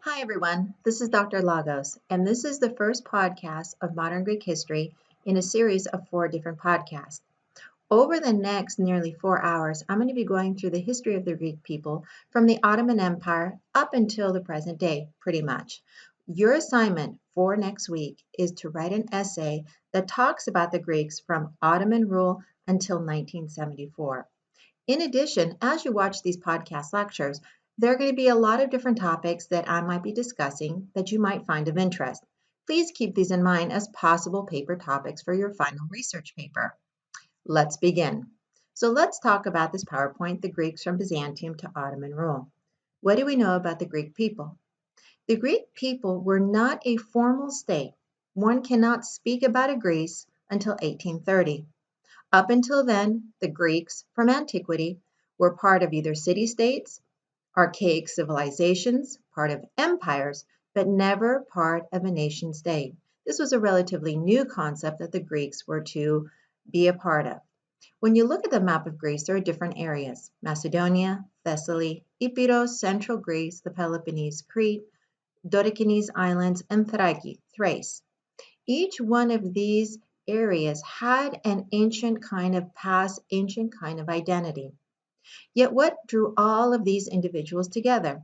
Hi, everyone. This is Dr. Lagos, and this is the first podcast of Modern Greek History in a series of 4 different podcasts. Over the next nearly 4 hours, I'm going to be going through the history of the Greek people from the Ottoman Empire up until the present day, pretty much. Your assignment for next week is to write an essay that talks about the Greeks from Ottoman rule until 1974. In addition, as you watch these podcast lectures, there are going to be a lot of different topics that I might be discussing that you might find of interest. Please keep these in mind as possible paper topics for your final research paper. Let's begin. So let's talk about this PowerPoint, the Greeks from Byzantium to Ottoman rule. What do we know about the Greek people? The Greek people were not a formal state. One cannot speak about a Greece until 1830. Up until then, the Greeks from Antiquity were part of either city-states, archaic civilizations, part of empires, but never part of a nation state. This was a relatively new concept that the Greeks were to be a part of. When you look at the map of Greece, there are different areas: Macedonia, Thessaly, Epirus, Central Greece, the Peloponnese, Crete, Dodecanese Islands, and Thrace. Each one of these areas had an ancient kind of past, ancient kind of identity. Yet what drew all of these individuals together?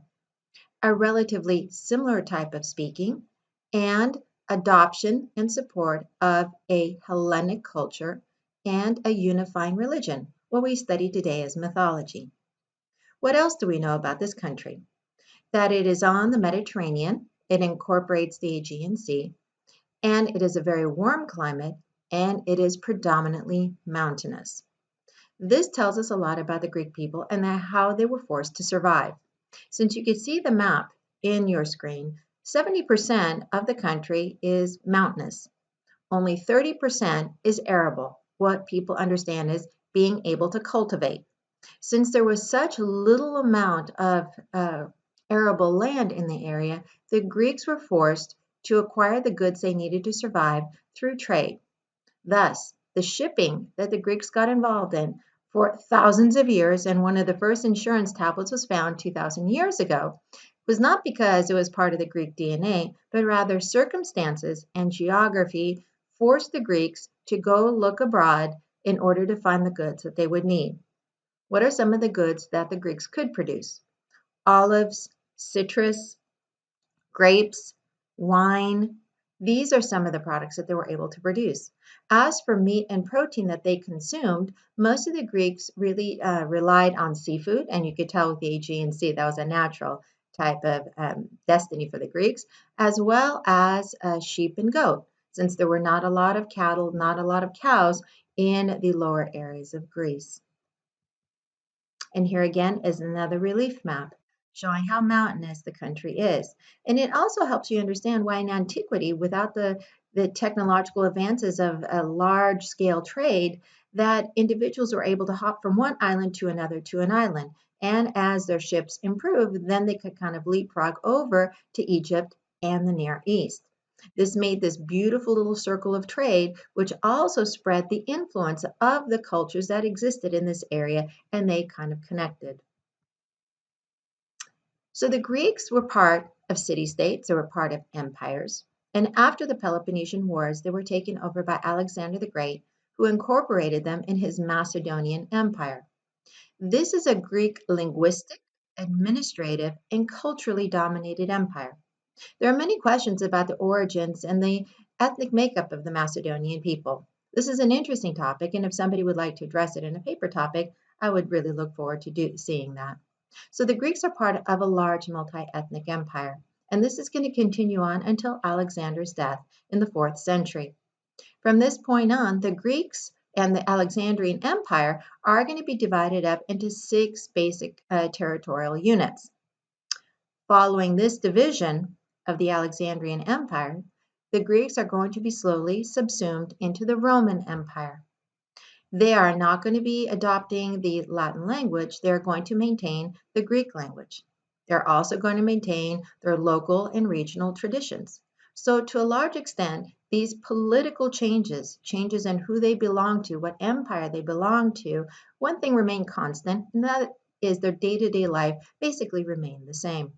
A relatively similar type of speaking and adoption and support of a Hellenic culture and a unifying religion, what we study today as mythology. What else do we know about this country? That it is on the Mediterranean, it incorporates the Aegean Sea, and it is a very warm climate, and it is predominantly mountainous. This tells us a lot about the Greek people and how they were forced to survive. Since you can see the map in your screen, 70% of the country is mountainous. Only 30% is arable, what people understand as being able to cultivate. Since there was such little amount of arable land in the area, the Greeks were forced to acquire the goods they needed to survive through trade. Thus, the shipping that the Greeks got involved in for thousands of years, and one of the first insurance tablets was found 2,000 years ago, was not because it was part of the Greek DNA, but rather circumstances and geography forced the Greeks to go look abroad in order to find the goods that they would need. What are some of the goods that the Greeks could produce? Olives, citrus, grapes, wine. These are some of the products that they were able to produce. As for meat and protein that they consumed, most of the Greeks really relied on seafood, and you could tell with the Aegean Sea that was a natural type of destiny for the Greeks, as well as sheep and goat, since there were not a lot of cattle, not a lot of cows in the lower areas of Greece. And here again is another relief map showing how mountainous the country is. And it also helps you understand why in antiquity, without the technological advances of a large scale trade, that individuals were able to hop from one island to another to an island. And as their ships improved, then they could kind of leapfrog over to Egypt and the Near East. This made this beautiful little circle of trade, which also spread the influence of the cultures that existed in this area, and they kind of connected. So the Greeks were part of city-states, they were part of empires, and after the Peloponnesian Wars, they were taken over by Alexander the Great, who incorporated them in his Macedonian Empire. This is a Greek linguistic, administrative, and culturally dominated empire. There are many questions about the origins and the ethnic makeup of the Macedonian people. This is an interesting topic, and if somebody would like to address it in a paper topic, I would really look forward to seeing that. So the Greeks are part of a large multi-ethnic empire, and this is going to continue on until Alexander's death in the 4th century. From this point on, the Greeks and the Alexandrian Empire are going to be divided up into 6 basic territorial units. Following this division of the Alexandrian Empire, the Greeks are going to be slowly subsumed into the Roman Empire. They are not going to be adopting the Latin language, they're going to maintain the Greek language. They're also going to maintain their local and regional traditions. So to a large extent, these political changes in who they belong to, what empire they belong to, one thing remained constant, and that is their day-to-day life basically remained the same.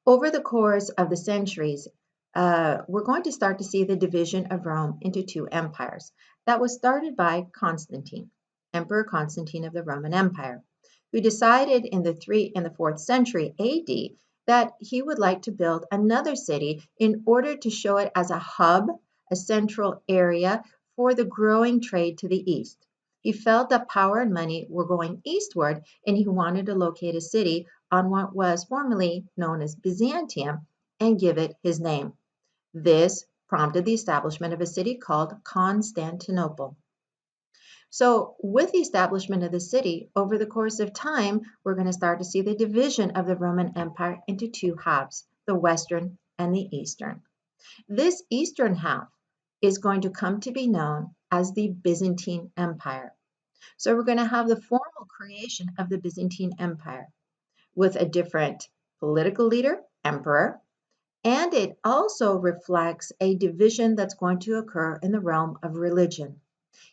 Over the course of the centuries, we're going to start to see the division of Rome into two empires. That was started by Constantine, Emperor Constantine of the Roman Empire, who decided in the 4th century AD that he would like to build another city in order to show it as a hub, a central area for the growing trade to the east. He felt that power and money were going eastward, and he wanted to locate a city on what was formerly known as Byzantium and give it his name. This prompted the establishment of a city called Constantinople. So, with the establishment of the city, over the course of time, we're going to start to see the division of the Roman Empire into two halves, the Western and the Eastern. This Eastern half is going to come to be known as the Byzantine Empire. So, we're going to have the formal creation of the Byzantine Empire with a different political leader, emperor, and it also reflects a division that's going to occur in the realm of religion.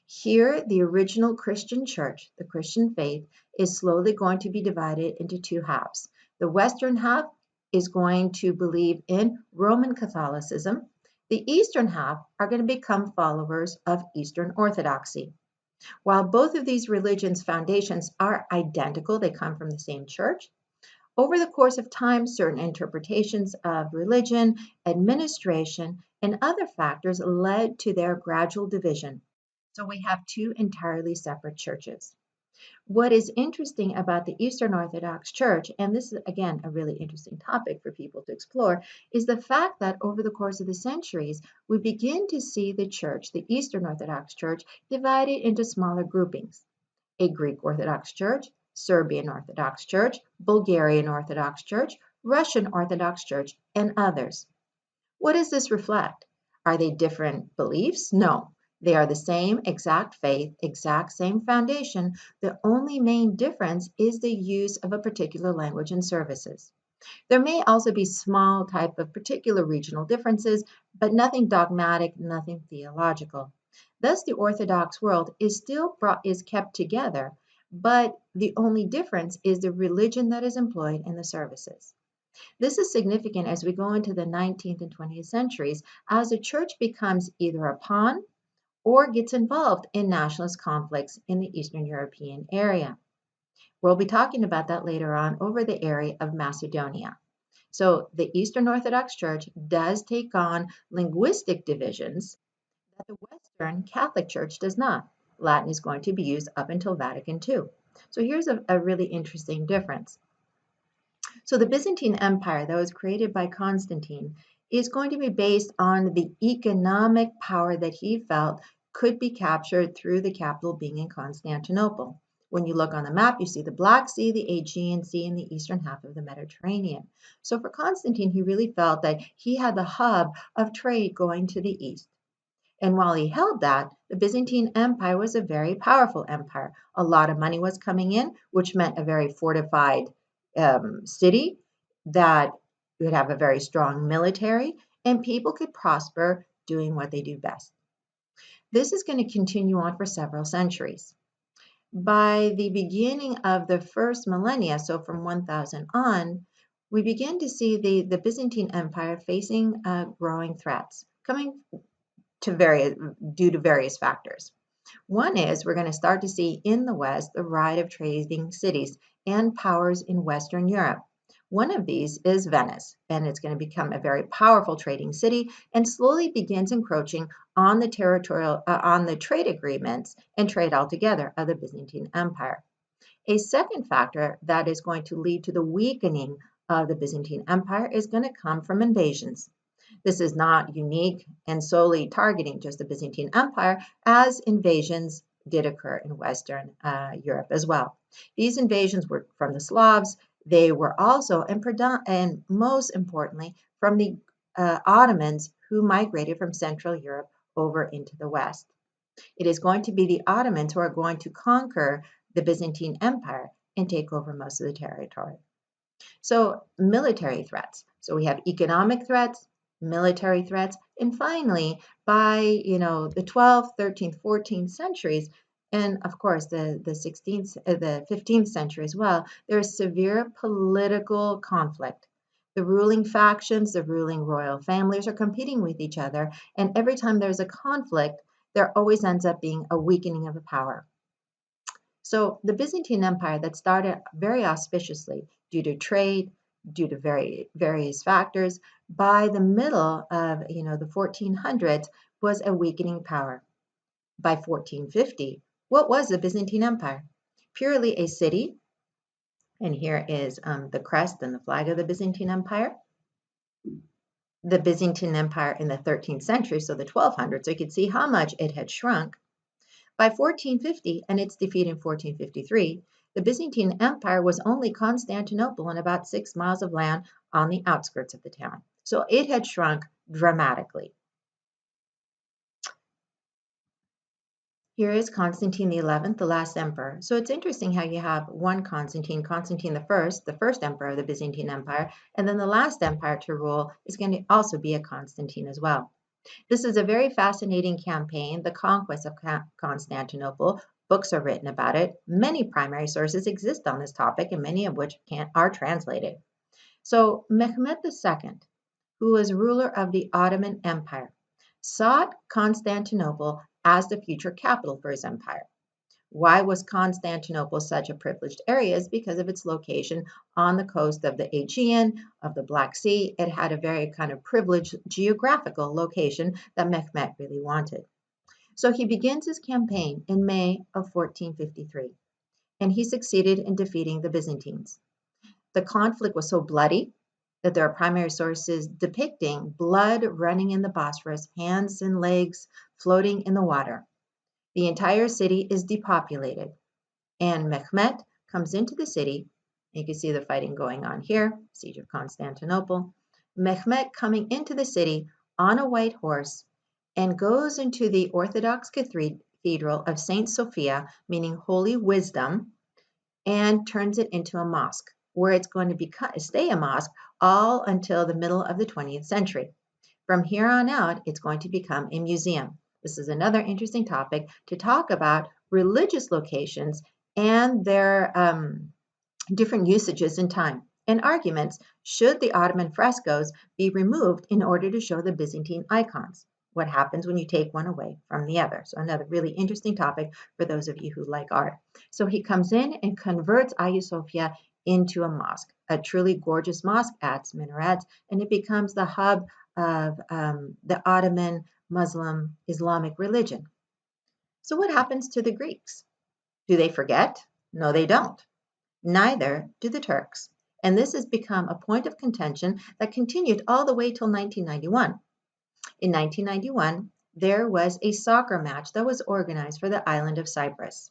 Here, the original Christian church, the Christian faith, is slowly going to be divided into two halves. The Western half is going to believe in Roman Catholicism. The Eastern half are going to become followers of Eastern Orthodoxy. While both of these religions' foundations are identical, they come from the same church, over the course of time, certain interpretations of religion, administration, and other factors led to their gradual division. So we have two entirely separate churches. What is interesting about the Eastern Orthodox Church, and this is again a really interesting topic for people to explore, is the fact that over the course of the centuries, we begin to see the church, the Eastern Orthodox Church, divided into smaller groupings. A Greek Orthodox Church, Serbian Orthodox Church, Bulgarian Orthodox Church, Russian Orthodox Church, and others. What does this reflect? Are they different beliefs? No. They are the same exact faith, exact same foundation. The only main difference is the use of a particular language and services. There may also be small type of particular regional differences, but nothing dogmatic, nothing theological. Thus, the Orthodox world is kept together, but the only difference is the religion that is employed in the services. This is significant as we go into the 19th and 20th centuries, as the church becomes either a pawn or gets involved in nationalist conflicts in the Eastern European area. We'll be talking about that later on over the area of Macedonia. So the Eastern Orthodox Church does take on linguistic divisions that the Western Catholic Church does not. Latin is going to be used up until Vatican II. So here's a really interesting difference. So the Byzantine Empire that was created by Constantine is going to be based on the economic power that he felt could be captured through the capital being in Constantinople. When you look on the map, you see the Black Sea, the Aegean Sea, and the eastern half of the Mediterranean. So for Constantine, he really felt that he had the hub of trade going to the east. And while he held that, the Byzantine Empire was a very powerful empire. A lot of money was coming in, which meant a very fortified city that would have a very strong military, and people could prosper doing what they do best. This is going to continue on for several centuries. By the beginning of the first millennia, so from 1000 on, we begin to see the Byzantine Empire facing growing threats coming due to various factors. One is we're going to start to see in the West the rise of trading cities and powers in Western Europe. One of these is Venice, and it's going to become a very powerful trading city and slowly begins encroaching on the trade agreements and trade altogether of the Byzantine Empire. A second factor that is going to lead to the weakening of the Byzantine Empire is going to come from invasions. This is not unique and solely targeting just the Byzantine Empire, as invasions did occur in Western Europe as well. These invasions were from the Slavs. They were also, and most importantly, from the Ottomans who migrated from Central Europe over into the West. It is going to be the Ottomans who are going to conquer the Byzantine Empire and take over most of the territory. So military threats. So we have economic threats, military threats, and finally, by the 12th, 13th, 14th centuries, and of course the 16th, the 15th century as well, there is severe political conflict The ruling factions, the ruling royal families are competing with each other, and every time there's a conflict, there always ends up being a weakening of the power. So the Byzantine Empire that started very auspiciously due to trade, due to various factors, by the middle of the 1400s was a weakening power. By 1450, what was the Byzantine Empire? Purely a city, and here is the crest and the flag of the Byzantine Empire. The Byzantine Empire in the 13th century, so the 1200s, so you could see how much it had shrunk. By 1450 and its defeat in 1453, the Byzantine Empire was only Constantinople and about 6 miles of land on the outskirts of the town. So it had shrunk dramatically. Here is Constantine XI, the last emperor. So it's interesting how you have one Constantine, Constantine I, the first emperor of the Byzantine Empire, and then the last empire to rule is going to also be a Constantine as well. This is a very fascinating campaign, the conquest of Constantinople. Books are written about it. Many primary sources exist on this topic, and many of which are translated. So Mehmed II, who was ruler of the Ottoman Empire, sought Constantinople as the future capital for his empire. Why was Constantinople such a privileged area? Is because of its location on the coast of the Aegean, of the Black Sea. It had a very kind of privileged geographical location that Mehmet really wanted. So he begins his campaign in May of 1453, and he succeeded in defeating the Byzantines. The conflict was so bloody that there are primary sources depicting blood running in the Bosphorus, hands and legs floating in the water. The entire city is depopulated, and Mehmet comes into the city. You can see the fighting going on here, Siege of Constantinople. Mehmet coming into the city on a white horse and goes into the Orthodox Cathedral of Saint Sophia, meaning Holy Wisdom, and turns it into a mosque, where it's going to stay a mosque all until the middle of the 20th century. From here on out, it's going to become a museum. This is another interesting topic to talk about religious locations and their different usages in time and arguments. Should the Ottoman frescoes be removed in order to show the Byzantine icons? What happens when you take one away from the other? So another really interesting topic for those of you who like art. So he comes in and converts Hagia Sophia into a mosque, a truly gorgeous mosque, adds minarets, and it becomes the hub of the Ottoman Muslim Islamic religion. So what happens to the Greeks? Do they forget? No, they don't. Neither do the Turks. And this has become a point of contention that continued all the way till 1991. In 1991, there was a soccer match that was organized for the island of Cyprus.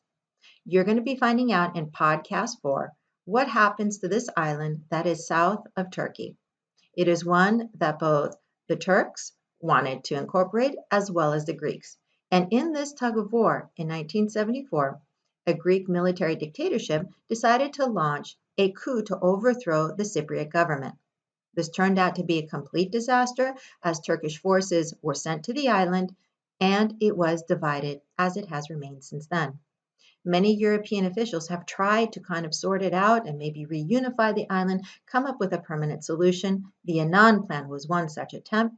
You're going to be finding out in podcast 4 what happens to this island that is south of Turkey. It is one that both the Turks wanted to incorporate as well as the Greeks. And in this tug of war in 1974, a Greek military dictatorship decided to launch a coup to overthrow the Cypriot government. This turned out to be a complete disaster as Turkish forces were sent to the island, and it was divided as it has remained since then. Many European officials have tried to kind of sort it out and maybe reunify the island, come up with a permanent solution. The Annan Plan was one such attempt.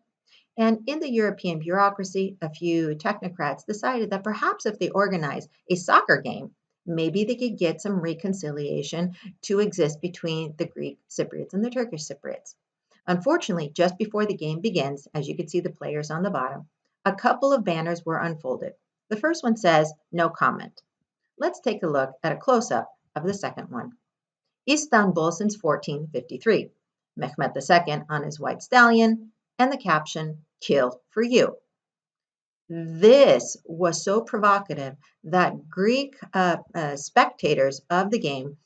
And in the European bureaucracy, a few technocrats decided that perhaps if they organized a soccer game, maybe they could get some reconciliation to exist between the Greek Cypriots and the Turkish Cypriots. Unfortunately, just before the game begins, as you can see the players on the bottom, a couple of banners were unfolded. The first one says, "No comment." Let's take a look at a close-up of the second one. Istanbul since 1453. Mehmet II on his white stallion, and the caption, "Kill for you." This was so provocative that Greek spectators of the game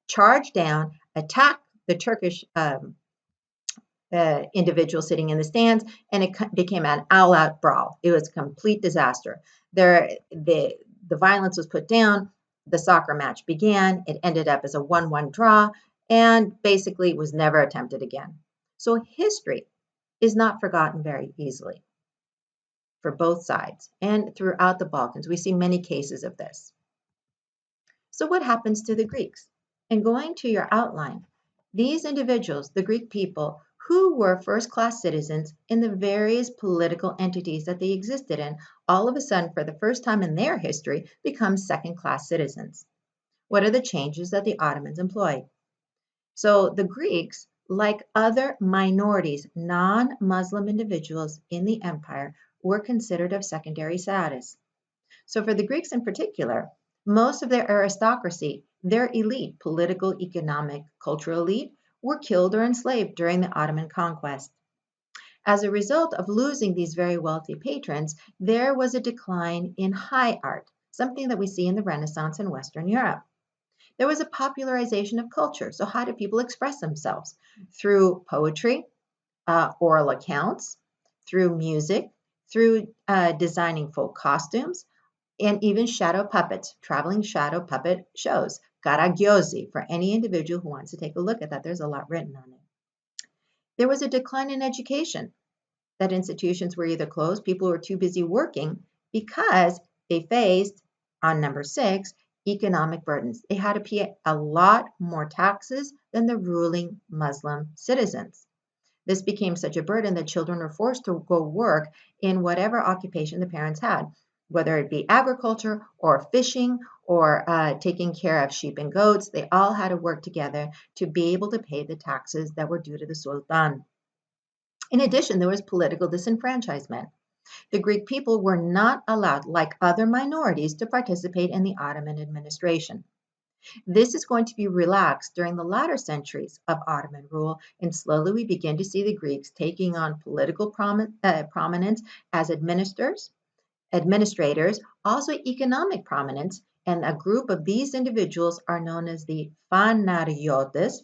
charged down, attacked the Turkish individual sitting in the stands, and it became an all-out brawl. It was a complete disaster. The violence was put down. The soccer match began. It ended up as a 1-1 draw, and basically was never attempted again. So history is not forgotten very easily for both sides, and throughout the Balkans, we see many cases of this. So what happens to the Greeks? And going to your outline, these individuals, the Greek people who were first-class citizens in the various political entities that they existed in, all of a sudden, for the first time in their history, become second-class citizens. What are the changes that the Ottomans employed? So the Greeks, like other minorities, non-Muslim individuals in the empire, were considered of secondary status. So for the Greeks in particular, most of their aristocracy, their elite, political, economic, cultural elite, were killed or enslaved during the Ottoman conquest. As a result of losing these very wealthy patrons, there was a decline in high art, something that we see in the Renaissance in Western Europe. There was a popularization of culture. So how do people express themselves? Through poetry, oral accounts, through music, through designing folk costumes, and even shadow puppets, traveling shadow puppet shows, karagyozi, for any individual who wants to take a look at that. There's a lot written on it. There was a decline in education, that institutions were either closed, people were too busy working because they faced, on number 6, economic burdens. They had to pay a lot more taxes than the ruling Muslim citizens. This became such a burden that children were forced to go work in whatever occupation the parents had, whether it be agriculture or fishing or taking care of sheep and goats. They all had to work together to be able to pay the taxes that were due to the Sultan. In addition, there was political disenfranchisement. The Greek people were not allowed, like other minorities, to participate in the Ottoman administration. This is going to be relaxed during the latter centuries of Ottoman rule, and slowly we begin to see the Greeks taking on political prominence as administrators, also economic prominence, and a group of these individuals are known as the Fanariotes,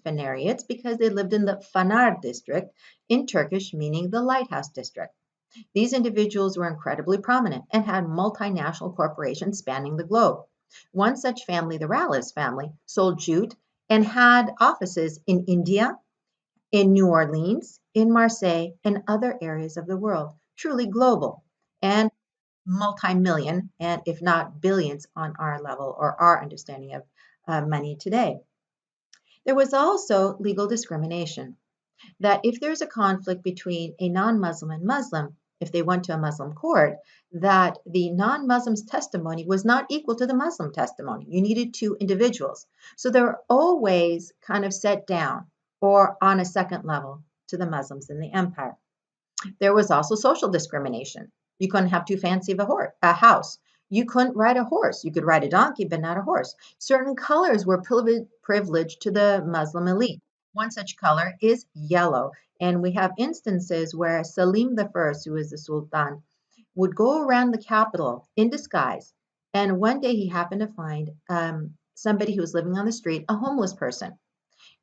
because they lived in the Fanar district, in Turkish meaning the lighthouse district. These individuals were incredibly prominent and had multinational corporations spanning the globe. One such family, the Rallis family, sold jute and had offices in India, in New Orleans, in Marseille, and other areas of the world, truly global and multi-million, and if not billions on our level or our understanding of money today. There was also legal discrimination, that if there's a conflict between a non-Muslim and Muslim, if they went to a Muslim court, that the non-Muslim's testimony was not equal to the Muslim testimony. You needed two individuals. So they were always kind of set down or on a second level to the Muslims in the empire. There was also social discrimination. You couldn't have too fancy of a house. You couldn't ride a horse. You could ride a donkey, but not a horse. Certain colors were privileged to the Muslim elite. One such color is yellow. And we have instances where Salim I, who is the Sultan, would go around the capital in disguise. And one day he happened to find somebody who was living on the street, a homeless person.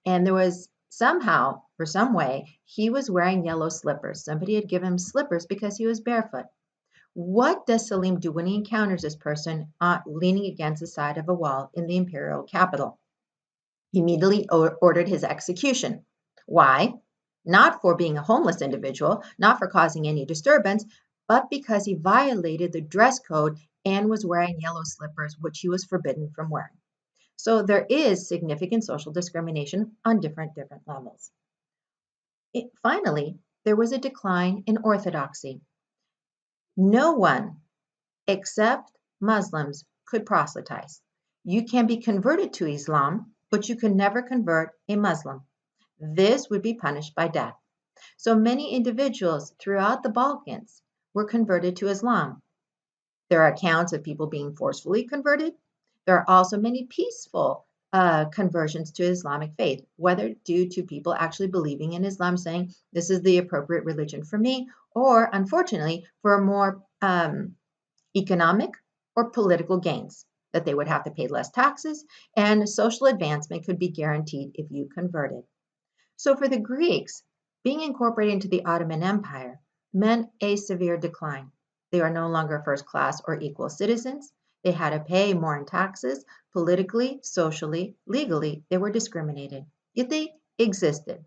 And there was somehow, for some way, he was wearing yellow slippers. Somebody had given him slippers because he was barefoot. What does Salim do when he encounters this person leaning against the side of a wall in the imperial capital? He immediately ordered his execution. Why? Not for being a homeless individual, not for causing any disturbance, but because he violated the dress code and was wearing yellow slippers, which he was forbidden from wearing. So there is significant social discrimination on different levels. Finally, there was a decline in orthodoxy. No one except Muslims could proselytize. You can be converted to Islam, but you can never convert a Muslim. This would be punished by death. So many individuals throughout the Balkans were converted to Islam. There are accounts of people being forcefully converted. There are also many peaceful conversions to Islamic faith, whether due to people actually believing in Islam, saying this is the appropriate religion for me, or unfortunately for a more economic or political gains, that they would have to pay less taxes and social advancement could be guaranteed if you converted. So for the Greeks, being incorporated into the Ottoman Empire meant a severe decline. They are no longer first class or equal citizens. They had to pay more in taxes. Politically, socially, legally, they were discriminated. Yet they existed.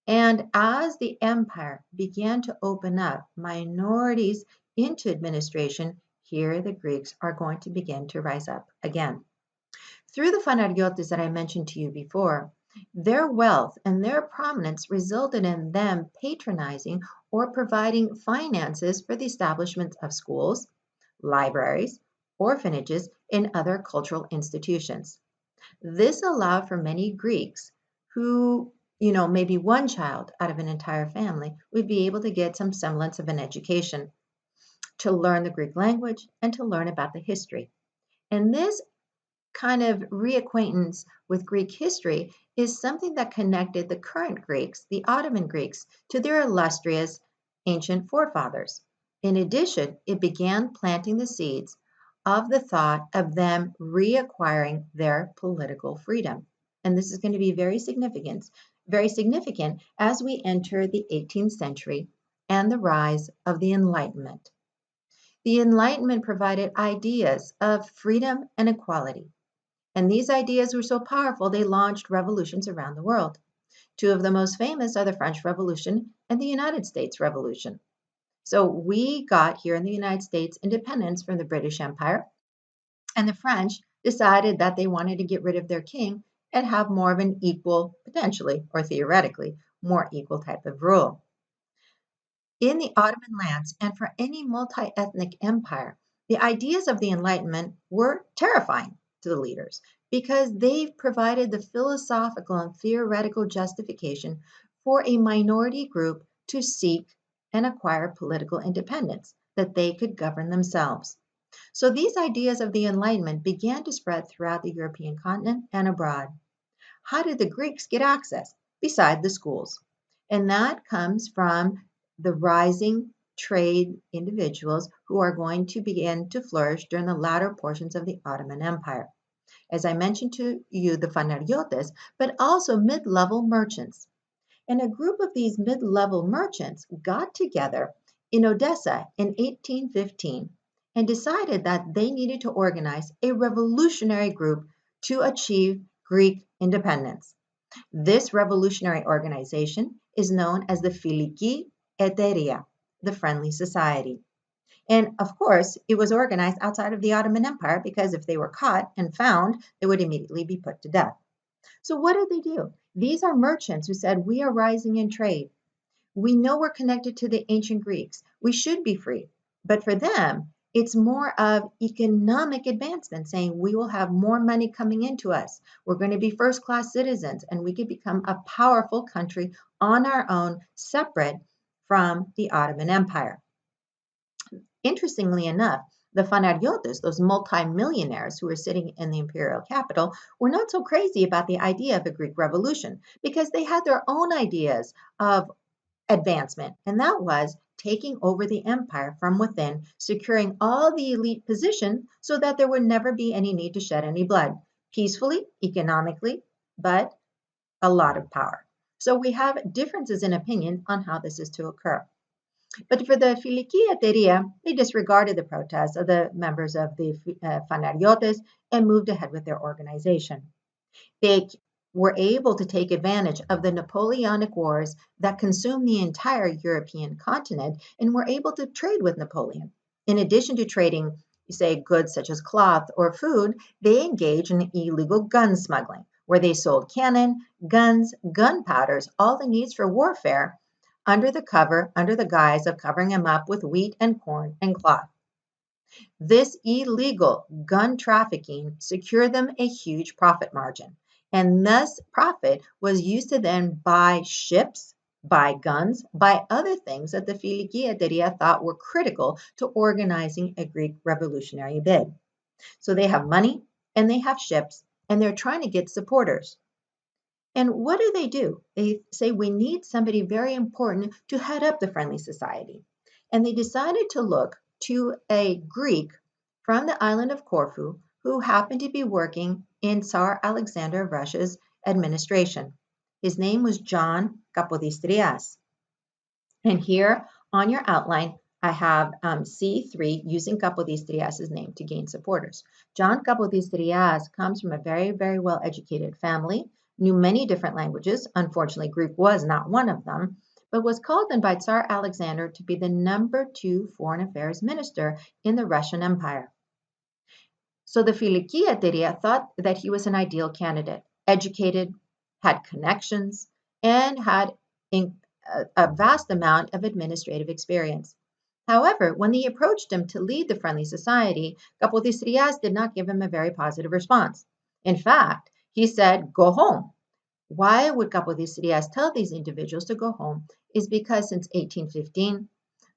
And as the empire began to open up minorities into administration, here the Greeks are going to begin to rise up again. Through the Fanariotes that I mentioned to you before, Their wealth and their prominence resulted in them patronizing or providing finances for the establishment of schools, libraries, orphanages, and other cultural institutions. This allowed for many Greeks who, maybe one child out of an entire family would be able to get some semblance of an education, to learn the Greek language and to learn about the history. And this kind of reacquaintance with Greek history is something that connected the current Greeks, the Ottoman Greeks, to their illustrious ancient forefathers. In addition, it began planting the seeds of the thought of them reacquiring their political freedom. And this is going to be very significant as we enter the 18th century and the rise of the Enlightenment. The Enlightenment provided ideas of freedom and equality. And these ideas were so powerful, they launched revolutions around the world. Two of the most famous are the French Revolution and the United States Revolution. So we got here in the United States independence from the British Empire, and the French decided that they wanted to get rid of their king and have more of an equal, potentially, or theoretically, more equal type of rule. In the Ottoman lands and for any multi-ethnic empire, the ideas of the Enlightenment were terrifying to the leaders because they provided the philosophical and theoretical justification for a minority group to seek and acquire political independence, that they could govern themselves. So these ideas of the Enlightenment began to spread throughout the European continent and abroad. How did the Greeks get access? Beside the schools. And that comes from the rising trade individuals who are going to begin to flourish during the latter portions of the Ottoman Empire. As I mentioned to you, the Fanariotes, but also mid-level merchants. And a group of these mid-level merchants got together in Odessa in 1815 and decided that they needed to organize a revolutionary group to achieve Greek independence. This revolutionary organization is known as the Filiki Eteria, the Friendly Society. And of course, it was organized outside of the Ottoman Empire because if they were caught and found, they would immediately be put to death. So what did they do? These are merchants who said, we are rising in trade. We know we're connected to the ancient Greeks. We should be free. But for them, it's more of economic advancement, saying we will have more money coming into us. We're going to be first class citizens and we could become a powerful country on our own, separate from the Ottoman Empire. Interestingly enough, the Fanariotes, those multimillionaires who were sitting in the imperial capital, were not so crazy about the idea of a Greek revolution because they had their own ideas of advancement, and that was taking over the empire from within, securing all the elite positions so that there would never be any need to shed any blood, peacefully, economically, but a lot of power. So we have differences in opinion on how this is to occur. But for the Filikiateria, they disregarded the protests of the members of the Fanariotes and moved ahead with their organization. They were able to take advantage of the Napoleonic Wars that consumed the entire European continent and were able to trade with Napoleon. In addition to trading, say, goods such as cloth or food, they engaged in illegal gun smuggling, where they sold cannon, guns, gunpowders, all the needs for warfare, under the guise of covering them up with wheat and corn and cloth. This illegal gun trafficking secured them a huge profit margin, and thus profit was used to then buy ships, buy guns, buy other things that the Filikiateria thought were critical to organizing a Greek revolutionary bid. So they have money and they have ships, and they're trying to get supporters. And what do? They say we need somebody very important to head up the Friendly Society. And they decided to look to a Greek from the island of Corfu who happened to be working in Tsar Alexander of Russia's administration. His name was John Kapodistrias. And here on your outline, I have C3 using Kapodistrias' name to gain supporters. John Kapodistrias comes from a very, very well-educated family, knew many different languages. Unfortunately, Greek was not one of them, but was called in by Tsar Alexander to be the number 2 foreign affairs minister in the Russian Empire. So the Filikiateria thought that he was an ideal candidate, educated, had connections, and had a vast amount of administrative experience. However, when they approached him to lead the Friendly Society, Capodistrías did not give him a very positive response. In fact, he said, "Go home." Why would Capodistrías tell these individuals to go home is because since 1815,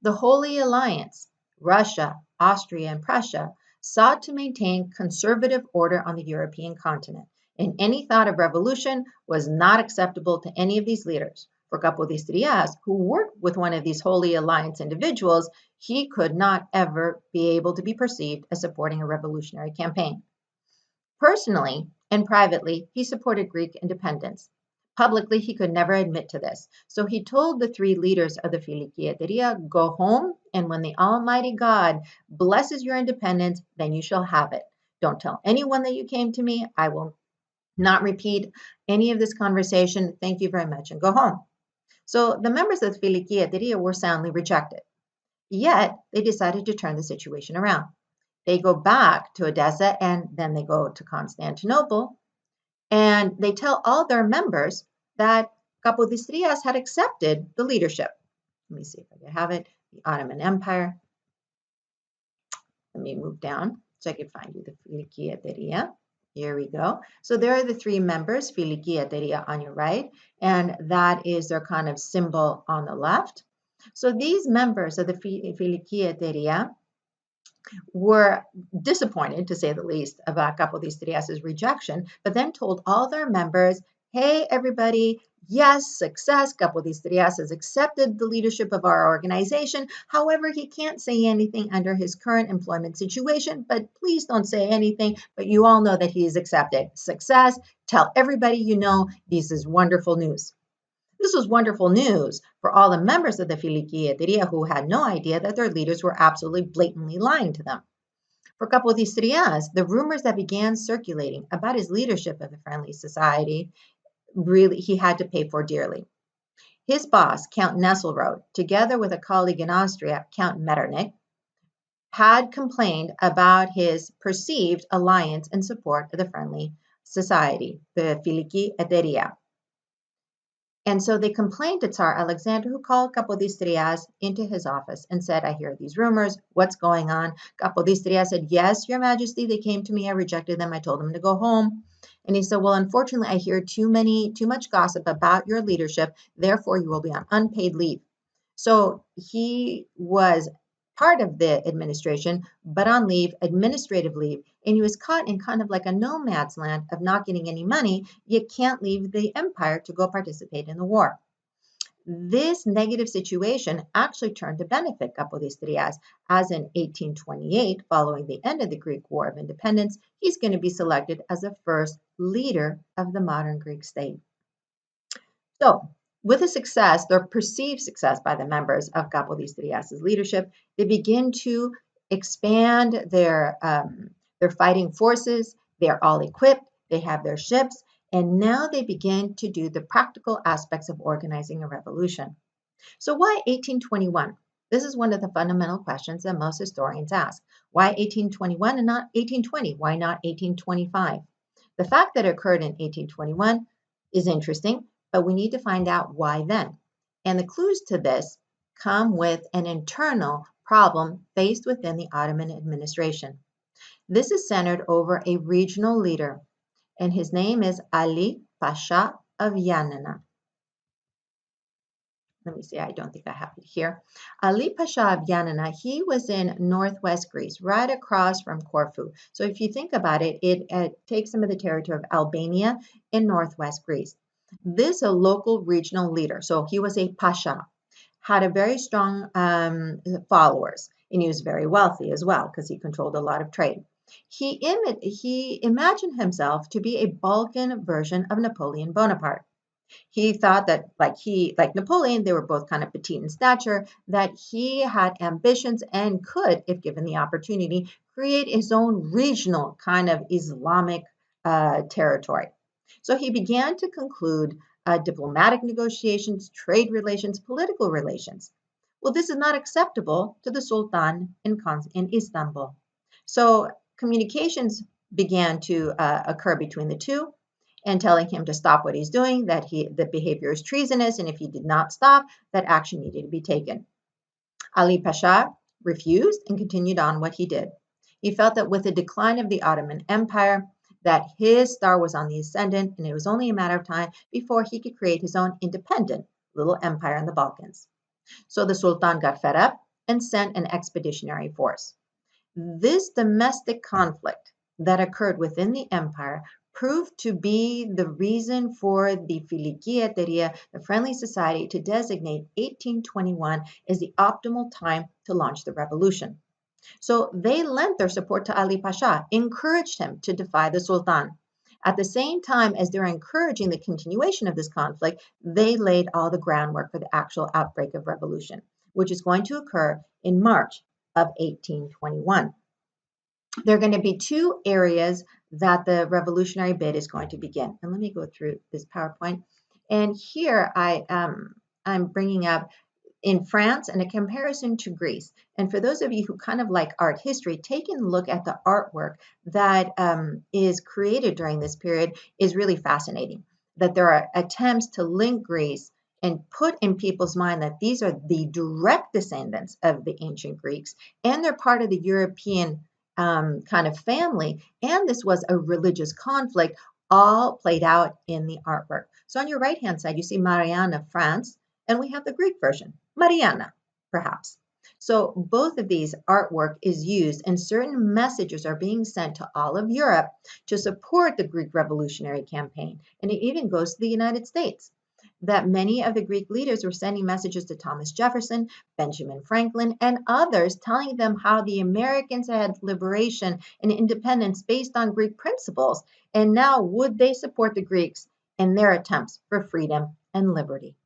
the Holy Alliance, Russia, Austria, and Prussia, sought to maintain conservative order on the European continent, and any thought of revolution was not acceptable to any of these leaders. For Capodistrías, who worked with one of these Holy Alliance individuals, he could not ever be able to be perceived as supporting a revolutionary campaign. Personally and privately, he supported Greek independence. Publicly, he could never admit to this. So he told the three leaders of the Filikiateria, "Go home, and when the Almighty God blesses your independence, then you shall have it. Don't tell anyone that you came to me. I will not repeat any of this conversation. Thank you very much," and go home. So the members of the Filikiateria were soundly rejected. Yet they decided to turn the situation around. They go back to Edessa and then they go to Constantinople, and they tell all their members that Capodistrías had accepted the leadership. Let me see if I can have it. The Ottoman Empire. Let me move down so I can find you the Filikiateria. Here we go. So there are the three members, Filikiateria on your right, and that is their kind of symbol on the left. So these members of the Filikiateria were disappointed, to say the least, about Capodistrías' rejection, but then told all their members, "Hey, everybody, yes, success. Capodistrías has accepted the leadership of our organization. However, he can't say anything under his current employment situation, but please don't say anything, but you all know that he is accepted. Success. Tell everybody you know this is wonderful news." This was wonderful news for all the members of the Filikiateria who had no idea that their leaders were absolutely blatantly lying to them. For Capodistrías, the rumors that began circulating about his leadership of the Friendly Society, really he had to pay for dearly. His boss, Count Nesselrode, together with a colleague in Austria, Count Metternich, had complained about his perceived alliance and support of the Friendly Society, the Filikiateria. And so they complained to Tsar Alexander, who called Capodistrías into his office and said, "I hear these rumors. What's going on?" Capodistrías said, "Yes, Your Majesty, they came to me. I rejected them. I told them to go home." And he said, "Well, unfortunately, I hear too much gossip about your leadership. Therefore, you will be on unpaid leave." So he was part of the administration, but on leave, administrative leave, and he was caught in kind of like a no man's land of not getting any money. You can't leave the empire to go participate in the war. This negative situation actually turned to benefit Capodistrías, as in 1828, following the end of the Greek War of Independence, he's going to be selected as the first leader of the modern Greek state. So, with the success, their perceived success by the members of Capodistrías' leadership, they begin to expand their fighting forces. They're all equipped. They have their ships. And now they begin to do the practical aspects of organizing a revolution. So why 1821? This is one of the fundamental questions that most historians ask. Why 1821 and not 1820? Why not 1825? The fact that it occurred in 1821 is interesting, but we need to find out why then. And the clues to this come with an internal problem faced within the Ottoman administration. This is centered over a regional leader, and his name is Ali Pasha of Yanina. Let me see, I don't think I have it here. Ali Pasha of Yanina, he was in northwest Greece, right across from Corfu. So if you think about it, it takes some of the territory of Albania in northwest Greece. This a local regional leader, so he was a pasha, had a very strong followers, and he was very wealthy as well because he controlled a lot of trade. He imagined himself to be a Balkan version of Napoleon Bonaparte. He thought that like Napoleon, they were both kind of petite in stature, that he had ambitions and could, if given the opportunity, create his own regional kind of Islamic territory. So he began to conclude diplomatic negotiations, trade relations, political relations. Well, this is not acceptable to the Sultan in Istanbul. So communications began to occur between the two. and telling him to stop what he's doing, that the behavior is treasonous, and if he did not stop, that action needed to be taken. Ali Pasha refused and continued on what he did. He felt that with the decline of the Ottoman Empire, that his star was on the ascendant, and it was only a matter of time before he could create his own independent little empire in the Balkans. So the Sultan got fed up and sent an expeditionary force. This domestic conflict that occurred within the empire proved to be the reason for the Filikiyeteria, the Friendly Society, to designate 1821 as the optimal time to launch the revolution. So they lent their support to Ali Pasha, encouraged him to defy the Sultan. At the same time as they're encouraging the continuation of this conflict, they laid all the groundwork for the actual outbreak of revolution, which is going to occur in March of 1821. There are going to be two areas that the revolutionary bid is going to begin. And let me go through this PowerPoint. And here I'm bringing up in France and a comparison to Greece. And for those of you who kind of like art history, taking a look at the artwork that is created during this period is really fascinating. That there are attempts to link Greece and put in people's mind that these are the direct descendants of the ancient Greeks, and they're part of the European kind of family. And this was a religious conflict, all played out in the artwork. So on your right-hand side, you see Marianne of France, and we have the Greek version, Mariana, perhaps. So both of these artwork is used, and certain messages are being sent to all of Europe to support the Greek revolutionary campaign. And it even goes to the United States. That many of the Greek leaders were sending messages to Thomas Jefferson, Benjamin Franklin, and others, telling them how the Americans had liberation and independence based on Greek principles, and now would they support the Greeks in their attempts for freedom and liberty.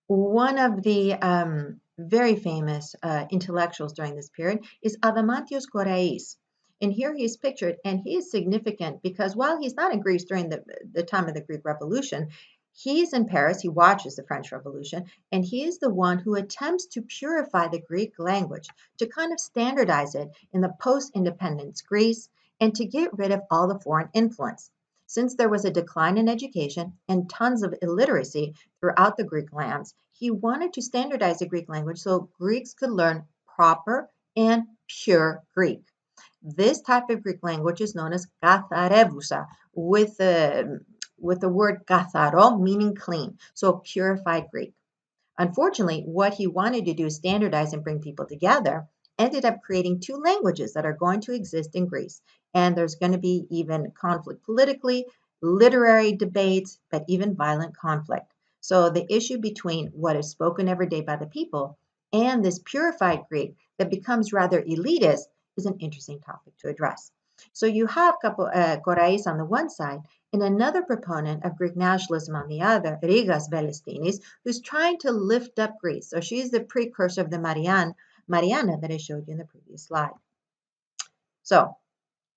One of the very famous intellectuals during this period is Adamantios Korais. And here he is pictured, and he is significant because while he's not in Greece during the time of the Greek Revolution, he's in Paris, he watches the French Revolution, and he is the one who attempts to purify the Greek language, to kind of standardize it in the post-independence Greece, and to get rid of all the foreign influence. Since there was a decline in education and tons of illiteracy throughout the Greek lands, he wanted to standardize the Greek language so Greeks could learn proper and pure Greek. This type of Greek language is known as katharevousa, with the word katharo, meaning clean, so purified Greek. Unfortunately, what he wanted to do is standardize and bring people together, ended up creating two languages that are going to exist in Greece. And there's going to be even conflict politically, literary debates, but even violent conflict. So the issue between what is spoken every day by the people and this purified Greek that becomes rather elitist is an interesting topic to address. So you have Korais on the one side and another proponent of Greek nationalism on the other, Rigas Velestinis, who's trying to lift up Greece. So she's the precursor of the Mariana that I showed you in the previous slide. So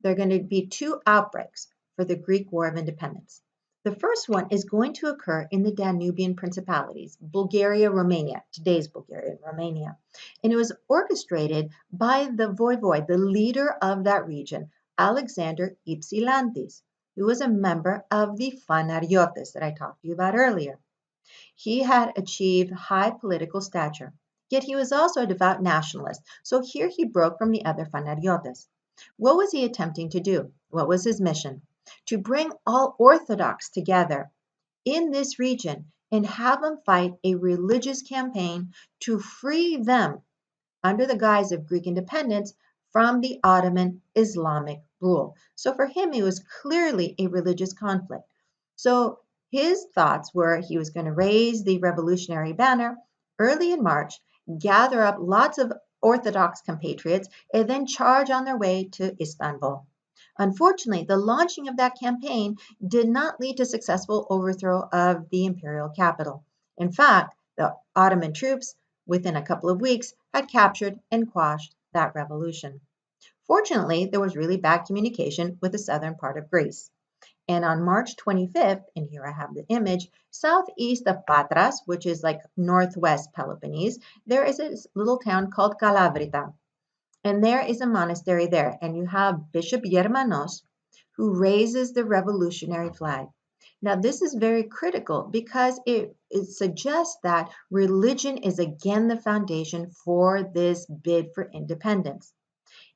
there are going to be two outbreaks for the Greek War of Independence. The first one is going to occur in the Danubian principalities, Bulgaria, Romania, today's Bulgaria and Romania. And it was orchestrated by the voivod, the leader of that region, Alexander Ypsilantis, who was a member of the Fanariotes that I talked to you about earlier. He had achieved high political stature, yet he was also a devout nationalist. So here he broke from the other Fanariotes. What was he attempting to do? What was his mission? To bring all Orthodox together in this region and have them fight a religious campaign to free them under the guise of Greek independence from the Ottoman Islamic rule. So for him, it was clearly a religious conflict. So his thoughts were he was going to raise the revolutionary banner early in March, gather up lots of Orthodox compatriots, and then charge on their way to Istanbul. Unfortunately, the launching of that campaign did not lead to successful overthrow of the imperial capital. In fact, the Ottoman troops, within a couple of weeks, had captured and quashed that revolution. Fortunately, there was really bad communication with the southern part of Greece. And on March 25th, and here I have the image, southeast of Patras, which is like northwest Peloponnese, there is a little town called Kalavrita. And there is a monastery there. And you have Bishop Germanos, who raises the revolutionary flag. Now, this is very critical because it suggests that religion is again the foundation for this bid for independence.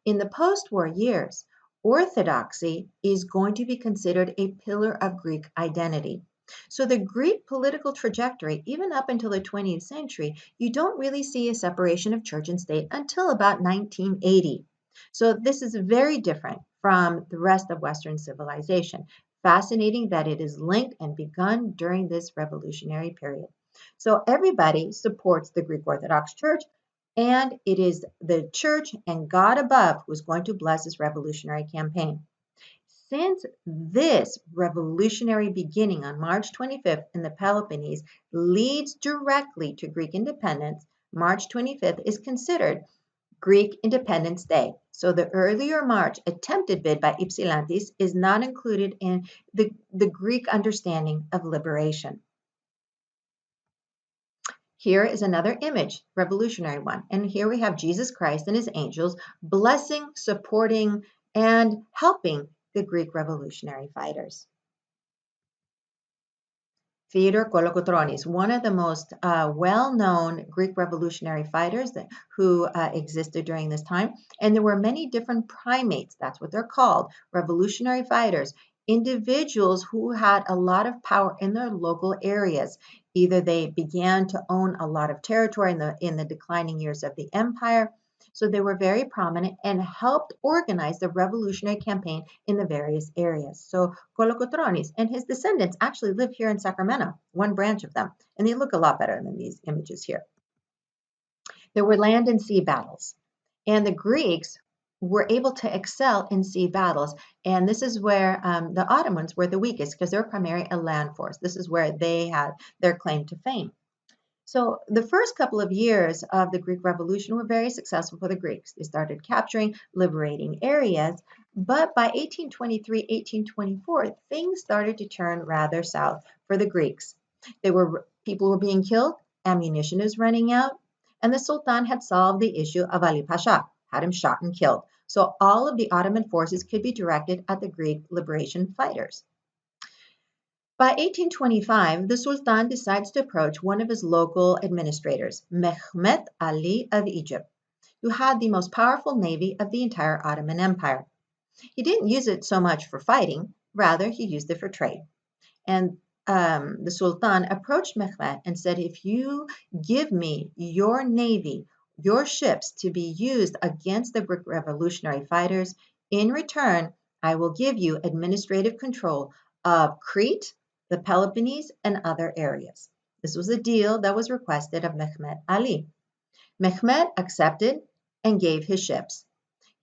In the post-war years, orthodoxy is going to be considered a pillar of Greek identity. So the Greek political trajectory, even up until the 20th century, you don't really see a separation of church and state until about 1980. So this is very different from the rest of Western civilization. Fascinating that it is linked and begun during this revolutionary period. So everybody supports the Greek Orthodox Church, and it is the church and God above who is going to bless this revolutionary campaign. Since this revolutionary beginning on March 25th in the Peloponnese leads directly to Greek independence, March 25th is considered Greek Independence Day. So the earlier March attempted bid by Ypsilantis is not included in the Greek understanding of liberation. Here is another image, revolutionary one. And here we have Jesus Christ and his angels blessing, supporting, and helping the Greek revolutionary fighters. Theodore Kolokotronis, one of the most well-known Greek revolutionary fighters who existed during this time. And there were many different primates, that's what they're called, revolutionary fighters, individuals who had a lot of power in their local areas. Either they began to own a lot of territory in the declining years of the empire, so they were very prominent and helped organize the revolutionary campaign in the various areas. So Kolokotronis and his descendants actually live here in Sacramento, one branch of them, and they look a lot better than these images here. There were land and sea battles, and the Greeks were able to excel in sea battles, and this is where the Ottomans were the weakest because they're primarily a land force. This is where they had their claim to fame. So the first couple of years of the Greek Revolution were very successful for the Greeks. They started capturing, liberating areas, but by 1823, 1824, things started to turn rather south for the Greeks. People were being killed, ammunition is running out, and the Sultan had solved the issue of Ali Pasha, had him shot and killed. So all of the Ottoman forces could be directed at the Greek liberation fighters. By 1825, the Sultan decides to approach one of his local administrators, Mehmet Ali of Egypt, who had the most powerful navy of the entire Ottoman Empire. He didn't use it so much for fighting, rather he used it for trade. And the Sultan approached Mehmet and said, if you give me your navy, your ships to be used against the Greek revolutionary fighters, in return, I will give you administrative control of Crete, the Peloponnese, and other areas. This was a deal that was requested of Mehmet Ali. Mehmet accepted and gave his ships.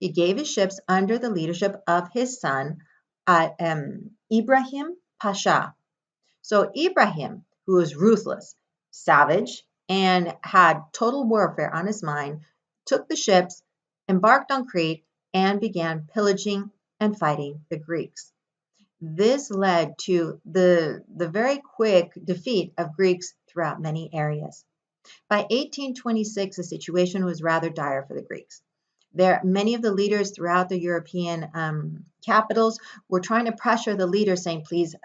He gave his ships under the leadership of his son, Ibrahim Pasha. So Ibrahim, who was ruthless, savage, and had total warfare on his mind, took the ships, embarked on Crete, and began pillaging and fighting the Greeks. This led to the very quick defeat of Greeks throughout many areas. By 1826, the situation was rather dire for the Greeks. Many of the leaders throughout the European capitals were trying to pressure the leaders, saying, please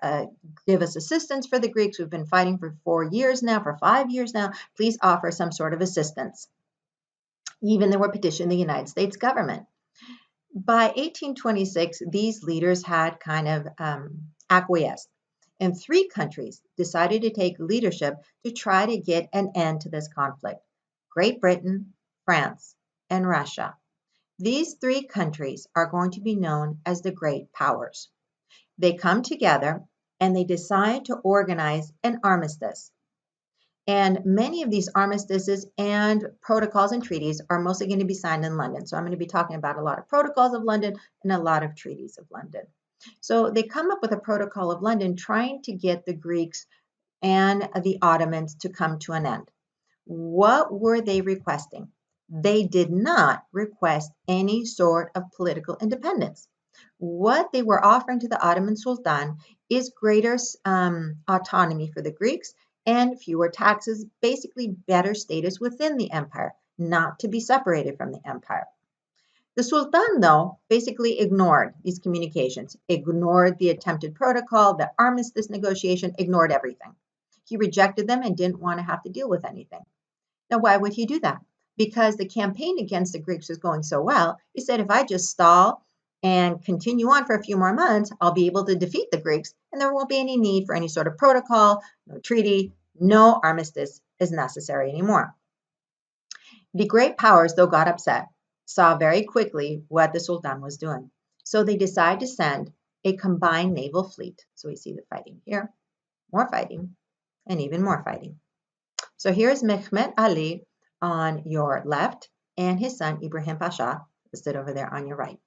give us assistance for the Greeks. We've been fighting for 4 years now, for 5 years now. Please offer some sort of assistance. Even they were petitioning the United States government. By 1826, these leaders had kind of acquiesced, and 3 countries decided to take leadership to try to get an end to this conflict: Great Britain, France, and Russia. These 3 countries are going to be known as the Great Powers. They come together and they decide to organize an armistice. And many of these armistices and protocols and treaties are mostly going to be signed in London. So I'm going to be talking about a lot of protocols of London and a lot of treaties of London. So they come up with a protocol of London trying to get the Greeks and the Ottomans to come to an end. What were they requesting? They did not request any sort of political independence. What they were offering to the Ottoman Sultan is greater autonomy for the Greeks and fewer taxes, basically better status within the empire, not to be separated from the empire. The Sultan, though, basically ignored these communications, ignored the attempted protocol, the armistice negotiation, ignored everything. He rejected them and didn't want to have to deal with anything. Now, why would he do that? Because the campaign against the Greeks was going so well, he said, if I just stall and continue on for a few more months, I'll be able to defeat the Greeks, and there won't be any need for any sort of protocol, no treaty, no armistice is necessary anymore. The great powers, though, got upset, saw very quickly what the Sultan was doing. So they decided to send a combined naval fleet. So we see the fighting here, more fighting, and even more fighting. So here's Mehmet Ali on your left and his son Ibrahim Pasha listed over there on your right.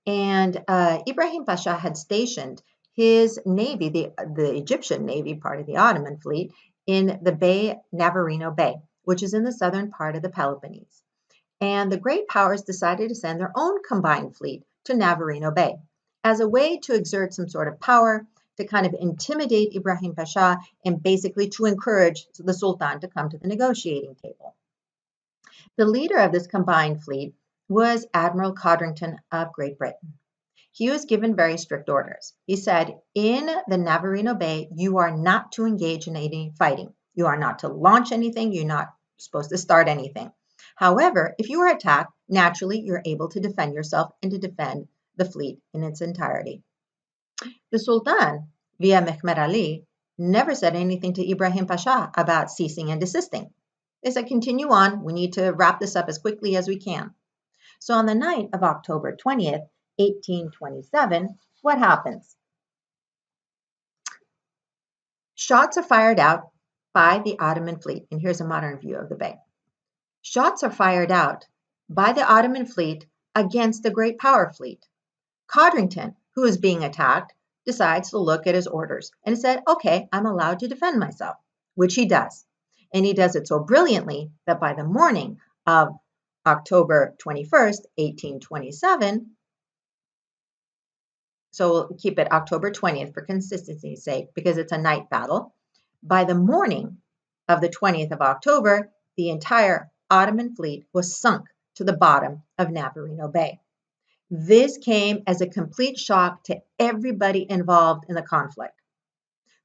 And Ibrahim Pasha had stationed his navy, the Egyptian navy part of the Ottoman fleet, in the Bay Navarino Bay, which is in the southern part of the Peloponnese. And the great powers decided to send their own combined fleet to Navarino Bay as a way to exert some sort of power, to kind of intimidate Ibrahim Pasha, and basically to encourage the Sultan to come to the negotiating table. The leader of this combined fleet was Admiral Codrington of Great Britain. He was given very strict orders. He said, in the Navarino Bay, you are not to engage in any fighting. You are not to launch anything. You're not supposed to start anything. However, if you are attacked, naturally, you're able to defend yourself and to defend the fleet in its entirety. The Sultan, via Mehmet Ali, never said anything to Ibrahim Pasha about ceasing and desisting. They said, continue on. We need to wrap this up as quickly as we can. So on the night of October 20th, 1827, what happens? Shots are fired out by the Ottoman fleet. And here's a modern view of the bay. Shots are fired out by the Ottoman fleet against the great power fleet. Codrington, who is being attacked, decides to look at his orders and said, okay, I'm allowed to defend myself, which he does. And he does it so brilliantly that by the morning of October 21st, 1827, so we'll keep it October 20th for consistency's sake because it's a night battle. By the morning of the 20th of October, the entire Ottoman fleet was sunk to the bottom of Navarino Bay. This came as a complete shock to everybody involved in the conflict.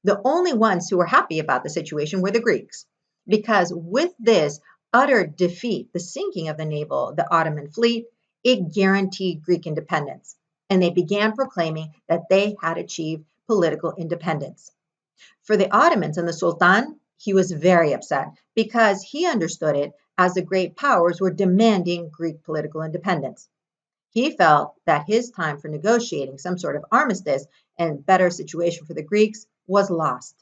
The only ones who were happy about the situation were the Greeks, because with this utter defeat, the sinking of the Ottoman fleet, it guaranteed Greek independence, and they began proclaiming that they had achieved political independence. For the Ottomans and the Sultan, he was very upset because he understood it as the great powers were demanding Greek political independence. He felt that his time for negotiating some sort of armistice and better situation for the Greeks was lost.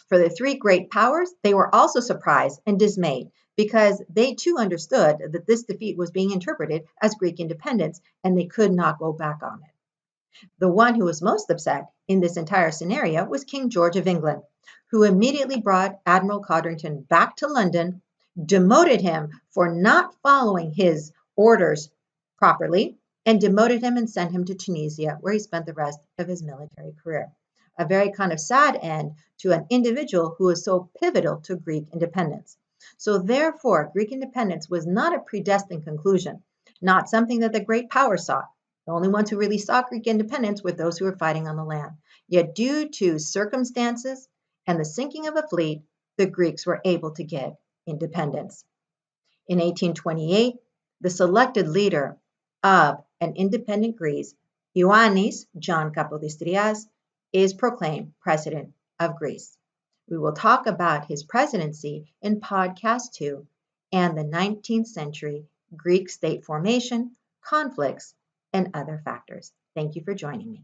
For the three great powers, they were also surprised and dismayed because they too understood that this defeat was being interpreted as Greek independence and they could not go back on it. The one who was most upset in this entire scenario was King George of England, who immediately brought Admiral Codrington back to London, demoted him for not following his orders properly, and demoted him and sent him to Tunisia, where he spent the rest of his military career. A very kind of sad end to an individual who was so pivotal to Greek independence. So therefore, Greek independence was not a predestined conclusion, not something that the great powers sought. The only ones who really sought Greek independence were those who were fighting on the land. Yet due to circumstances and the sinking of a fleet, the Greeks were able to get independence. In 1828, the selected leader of an independent Greece, Ioannis John Kapodistrias, is proclaimed president of Greece. We will talk about his presidency in podcast 2 and the 19th century Greek state formation, conflicts, and other factors. Thank you for joining me.